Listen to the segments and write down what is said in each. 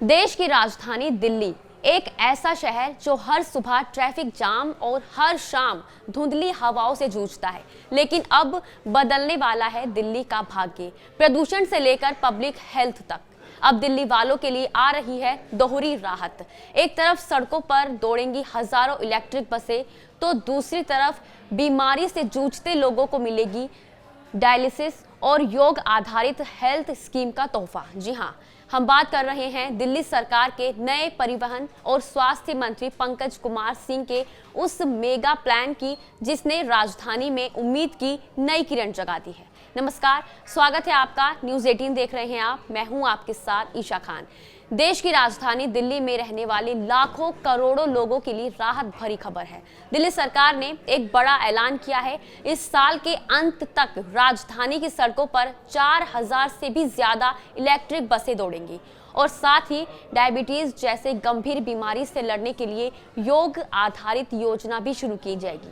देश की राजधानी दिल्ली एक ऐसा शहर जो हर सुबह ट्रैफिक जाम और हर शाम धुंधली हवाओं से जूझता है। लेकिन अब बदलने वाला है दिल्ली का भाग्य। प्रदूषण से लेकर पब्लिक हेल्थ तक अब दिल्ली वालों के लिए आ रही है दोहरी राहत। एक तरफ सड़कों पर दौड़ेंगी हजारों इलेक्ट्रिक बसें, तो दूसरी तरफ बीमारी से जूझते लोगों को मिलेगी डायलिसिस और योग आधारित हेल्थ स्कीम का तोहफा। जी हाँ, हम बात कर रहे हैं दिल्ली सरकार के नए परिवहन और स्वास्थ्य मंत्री पंकज कुमार सिंह के उस मेगा प्लान की, जिसने राजधानी में उम्मीद की नई किरण जगा दी है। नमस्कार, स्वागत है आपका। न्यूज़ 18 देख रहे हैं आप। मैं हूं आपके साथ ईशा खान। देश की राजधानी दिल्ली में रहने वाले लाखों करोड़ों लोगों के लिए राहत भरी खबर है। दिल्ली सरकार ने एक बड़ा ऐलान किया है। इस साल के अंत तक राजधानी की सड़कों पर 4000 से भी ज्यादा इलेक्ट्रिक बसें दौड़ेंगी और साथ ही डायबिटीज जैसे गंभीर बीमारी से लड़ने के लिए योग आधारित योजना भी शुरू की जाएगी।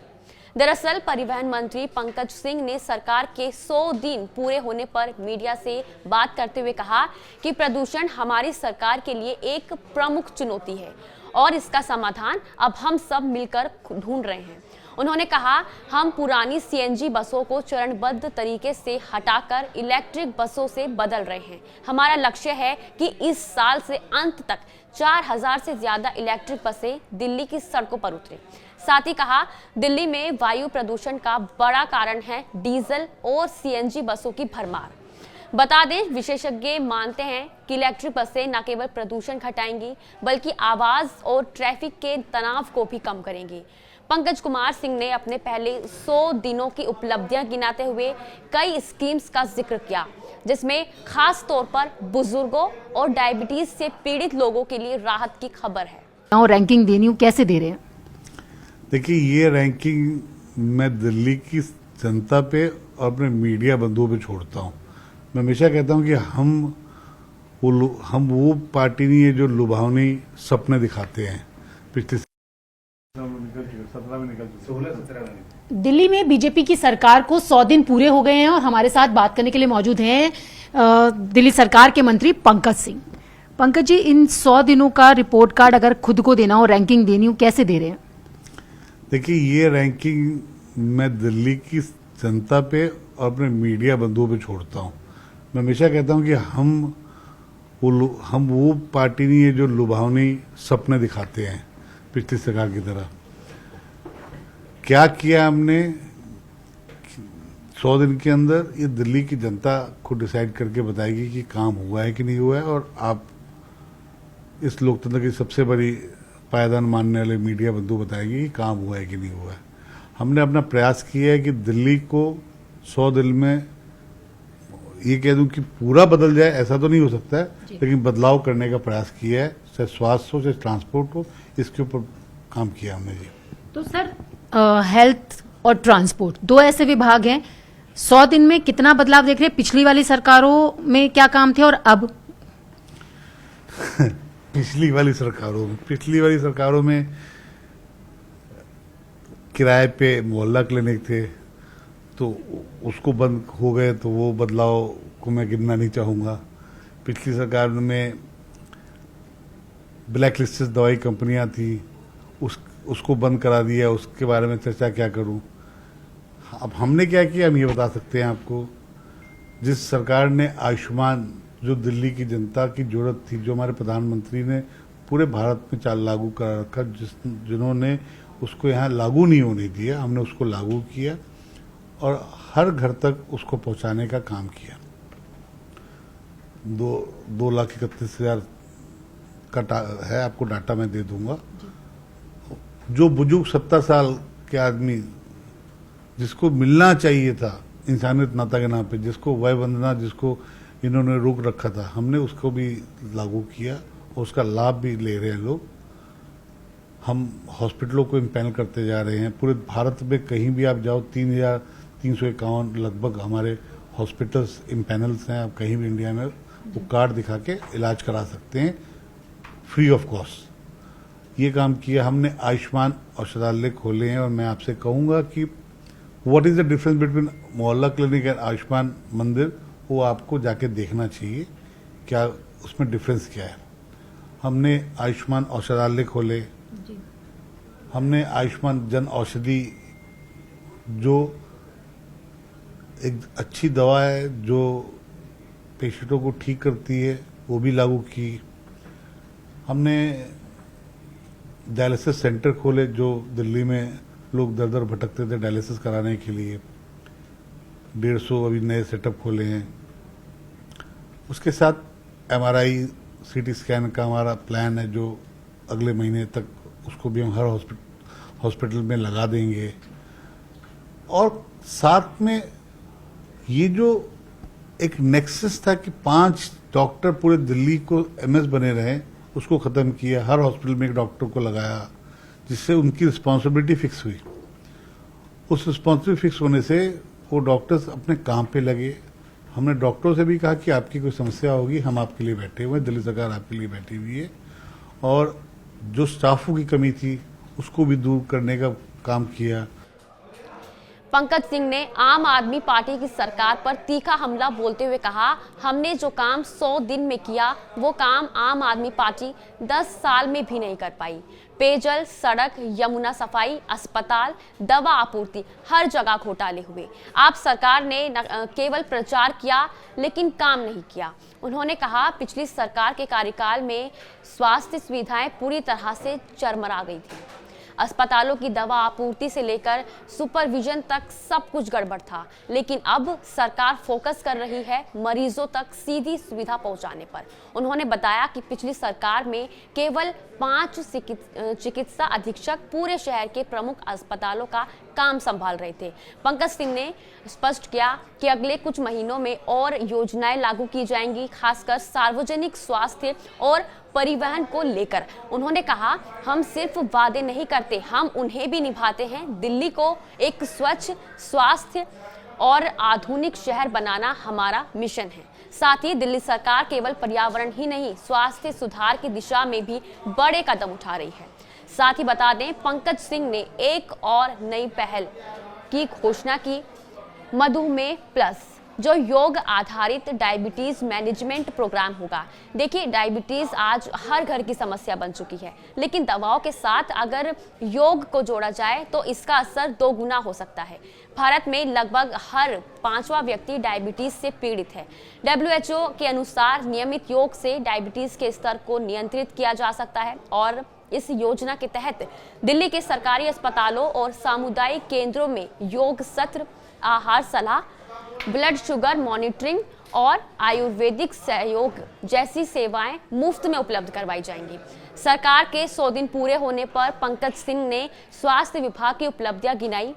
दरअसल परिवहन मंत्री पंकज सिंह ने सरकार के 100 दिन पूरे होने पर मीडिया से बात करते हुए कहा कि प्रदूषण हमारी सरकार के लिए एक प्रमुख चुनौती है और इसका समाधान अब हम सब मिलकर ढूंढ रहे हैं। उन्होंने कहा, हम पुरानी सीएनजी बसों को चरणबद्ध तरीके से हटाकर इलेक्ट्रिक बसों से बदल रहे हैं। हमारा लक्ष्य है कि इस साल से अंत तक 4000 से ज्यादा इलेक्ट्रिक बसें दिल्ली की सड़कों पर उतरें। साथ ही कहा, दिल्ली में वायु प्रदूषण का बड़ा कारण है डीजल और सीएनजी बसों की भरमार। बता दें, विशेषज्ञ मानते हैं कि इलेक्ट्रिक बसें न केवल प्रदूषण घटाएंगी बल्कि आवाज और ट्रैफिक के तनाव को भी कम करेंगी। पंकज कुमार सिंह ने अपने पहले 100 दिनों की उपलब्धियां गिनाते हुए कई स्कीम्स का जिक्र किया, जिसमें खास तौर पर बुजुर्गों और डायबिटीज से पीड़ित लोगों के लिए राहत की खबर है। रैंकिंग देनी हूं, कैसे दे रहे हैं? देखिए, ये रैंकिंग मैं दिल्ली की जनता पे और अपने मीडिया बंधुओं पे छोड़ता हूँ। मैं हमेशा कहता हूँ कि हम वो पार्टी नहीं है जो लुभावनी सपने दिखाते हैं। पिछले 17 में निकल 16-17 में दिल्ली में बीजेपी की सरकार को 100 दिन पूरे हो गए हैं और हमारे साथ बात करने के लिए मौजूद हैं दिल्ली सरकार के मंत्री पंकज सिंह। पंकज जी, इन 100 दिनों का रिपोर्ट कार्ड अगर खुद को देना हो, रैंकिंग देनी हो, कैसे दे रहे हैं? देखिए, ये रैंकिंग मैं दिल्ली की जनता पे और अपने मीडिया बंधुओं पे छोड़ता हूँ। मैं हमेशा कहता हूँ कि हम वो पार्टी नहीं है जो लुभावनी सपने दिखाते हैं पिछली सरकार की तरह। क्या किया हमने 100 दिन के अंदर, ये दिल्ली की जनता खुद डिसाइड करके बताएगी कि काम हुआ है कि नहीं हुआ है। और आप इस लोकतंत्र की सबसे बड़ी पायदान मानने वाले मीडिया बंधु बताएगी कि काम हुआ है कि नहीं हुआ है। हमने अपना प्रयास किया है कि दिल्ली को 100 दिन में, ये कह दूं कि पूरा बदल जाए ऐसा तो नहीं हो सकता है, लेकिन बदलाव करने का प्रयास किया है। चाहे स्वास्थ्य हो, चाहे ट्रांसपोर्ट हो, इसके ऊपर काम किया हमने जी। तो सर, हेल्थ और ट्रांसपोर्ट दो ऐसे विभाग हैं, 100 दिन में कितना बदलाव देख रहे हैं? पिछली वाली सरकारों में क्या काम थे और अब? पिछली वाली सरकारों में किराए पे मोहल्ला क्लिनिक थे, तो उसको बंद हो गए, तो वो बदलाव को मैं गिनना नहीं चाहूँगा। पिछली सरकार में ब्लैक लिस्टेड दवाई कंपनियां थी, उसको बंद करा दिया। उसके बारे में चर्चा क्या करूं। अब हमने क्या किया, हम ये बता सकते हैं आपको। जिस सरकार ने आयुष्मान, जो दिल्ली की जनता की जरूरत थी, जो हमारे प्रधानमंत्री ने पूरे भारत में चाल लागू करा रखा, जिन्होंने उसको यहाँ लागू नहीं होने दिया, हमने उसको लागू किया और हर घर तक उसको पहुंचाने का काम किया। 2,31,000 का है, आपको डाटा मैं दे दूंगा। जो बुजुर्ग 70 साल के आदमी, जिसको मिलना चाहिए था इंसानियत नाता के नाम पे, जिसको वय वंदना, जिसको इन्होंने रोक रखा था, हमने उसको भी लागू किया और उसका लाभ भी ले रहे हैं लोग। हम हॉस्पिटलों को इम्पैनल करते जा रहे हैं। पूरे भारत में कहीं भी आप जाओ, 3,351 लगभग हमारे हॉस्पिटल्स इम्पैनल्स हैं। आप कहीं भी इंडिया में वो कार्ड दिखा के इलाज करा सकते हैं फ्री ऑफ कॉस्ट। ये काम किया हमने। आयुष्मान औषधालय खोले हैं और मैं आपसे कहूँगा कि what is the difference between मोहल्ला क्लिनिक एंड आयुष्मान मंदिर, वो आपको जाके देखना चाहिए क्या उसमें डिफरेंस क्या है। हमने आयुष्मान औषधालय खोले, हमने आयुष्मान जन औषधि जो एक अच्छी दवा है जो पेशेंटों को ठीक करती है वो भी लागू की। हमने डायलिसिस सेंटर खोले जो दिल्ली में लोग दर दर भटकते थे डायलिसिस कराने के लिए, 150 अभी नए सेटअप खोले हैं। उसके साथ MRI CT स्कैन का हमारा प्लान है जो अगले महीने तक उसको भी हम हर हॉस्पिटल में लगा देंगे। और साथ में ये जो एक नेक्सस था कि 5 डॉक्टर पूरे दिल्ली को MS बने रहे, उसको खत्म किया, हर हॉस्पिटल में एक डॉक्टर को लगाया, जिससे उनकी रिस्पॉन्सिबिलिटी फिक्स हुई। उस रिस्पॉन्सिबिलिटी फिक्स होने से वो डॉक्टर्स अपने काम पे लगे। हमने डॉक्टरों से भी कहा कि आपकी कोई समस्या होगी हम आपके लिए बैठे हुए हैं, दिल्ली सरकार आपके लिए बैठी हुई है। और जो स्टाफों की कमी थी उसको भी दूर करने का काम किया। पंकज सिंह ने आम आदमी पार्टी की सरकार पर तीखा हमला बोलते हुए कहा, हमने जो काम 100 दिन में किया वो काम आम आदमी पार्टी 10 साल में भी नहीं कर पाई। पेयजल, सड़क, यमुना सफाई, अस्पताल, दवा आपूर्ति, हर जगह घोटाले हुए। आप सरकार ने केवल प्रचार किया लेकिन काम नहीं किया। उन्होंने कहा, पिछली सरकार के कार्यकाल में स्वास्थ्य सुविधाएं पूरी तरह से चरमरा गई थी। अस्पतालों की दवा आपूर्ति से लेकर सुपरविजन तक सब कुछ गड़बड़ था, लेकिन अब सरकार फोकस कर रही है मरीजों तक सीधी सुविधा पहुंचाने पर। उन्होंने बताया कि पिछली सरकार में केवल 5 चिकित्सा अधीक्षक पूरे शहर के प्रमुख अस्पतालों का काम संभाल रहे थे। पंकज सिंह ने स्पष्ट किया कि अगले कुछ महीनों में और योजनाएं लागू की जाएंगी, खासकर सार्वजनिक स्वास्थ्य और परिवहन को लेकर। उन्होंने कहा, हम सिर्फ वादे नहीं करते, हम उन्हें भी निभाते हैं। दिल्ली को एक स्वच्छ, स्वास्थ्य और आधुनिक शहर बनाना हमारा मिशन है। साथ ही दिल्ली सरकार केवल पर्यावरण ही नहीं, स्वास्थ्य सुधार की दिशा में भी बड़े कदम उठा रही है। साथ ही बता दें, पंकज सिंह ने एक और नई पहल की घोषणा की, मधुमेह प्लस, जो योग आधारित डायबिटीज मैनेजमेंट प्रोग्राम होगा। देखिए, डायबिटीज आज हर घर की समस्या बन चुकी है, लेकिन दवाओं के साथ अगर योग को जोड़ा जाए तो इसका असर 2 गुना हो सकता है। भारत में लगभग हर 5वां व्यक्ति डायबिटीज से पीड़ित है। WHO के अनुसार नियमित योग से डायबिटीज के स्तर को नियंत्रित किया जा सकता है और इस योजना के तहत दिल्ली के सरकारी अस्पतालों और सामुदायिक केंद्रों में योग सत्र, आहार सलाह, ब्लड शुगर मॉनिटरिंग और आयुर्वेदिक सहयोग जैसी सेवाएं मुफ्त में उपलब्ध करवाई जाएंगी। सरकार के 100 दिन पूरे होने पर पंकज सिंह ने स्वास्थ्य विभाग की उपलब्धियां गिनाई,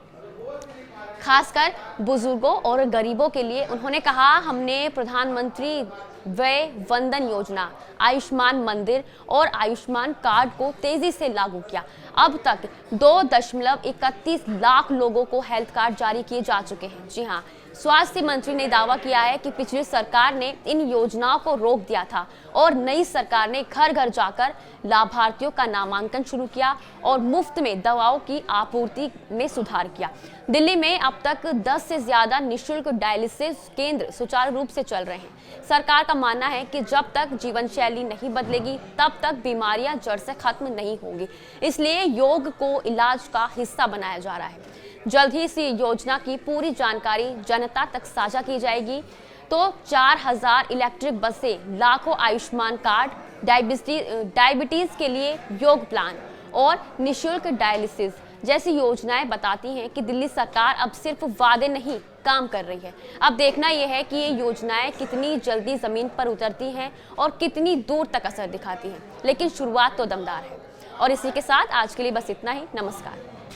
खासकर बुजुर्गों और गरीबों के लिए। उन्होंने कहा, हमने प्रधानमंत्री वय वंदन योजना, आयुष्मान मंदिर और आयुष्मान कार्ड को तेजी से लागू किया। अब तक 2.31 लाख लोगों को हेल्थ कार्ड जारी किए जा चुके हैं। जी हाँ, स्वास्थ्य मंत्री ने दावा किया है कि पिछली सरकार ने इन योजनाओं को रोक दिया था और नई सरकार ने घर घर जाकर लाभार्थियों का नामांकन शुरू किया और मुफ्त में दवाओं की आपूर्ति में सुधार किया। दिल्ली में अब तक 10 से ज्यादा निःशुल्क डायलिसिस केंद्र सुचारू रूप से चल रहे हैं। सरकार का मानना है कि जब तक जीवन शैली नहीं बदलेगी तब तक बीमारियां जड़ से खत्म नहीं होंगी। इसलिए योग को इलाज का हिस्सा बनाया जा रहा है। जल्द ही इस योजना की पूरी जानकारी जनता तक साझा की जाएगी। तो 4000 इलेक्ट्रिक बसें, लाखों आयुष्मान कार्ड, डायबिटीज के लिए योग प्लान और निःशुल्क डायलिसिस जैसी योजनाएं बताती हैं कि दिल्ली सरकार अब सिर्फ वादे नहीं, काम कर रही है। अब देखना यह है कि ये योजनाएं कितनी जल्दी जमीन पर उतरती हैं और कितनी दूर तक असर दिखाती हैं, लेकिन शुरुआत तो दमदार है। और इसी के साथ आज के लिए बस इतना ही। नमस्कार।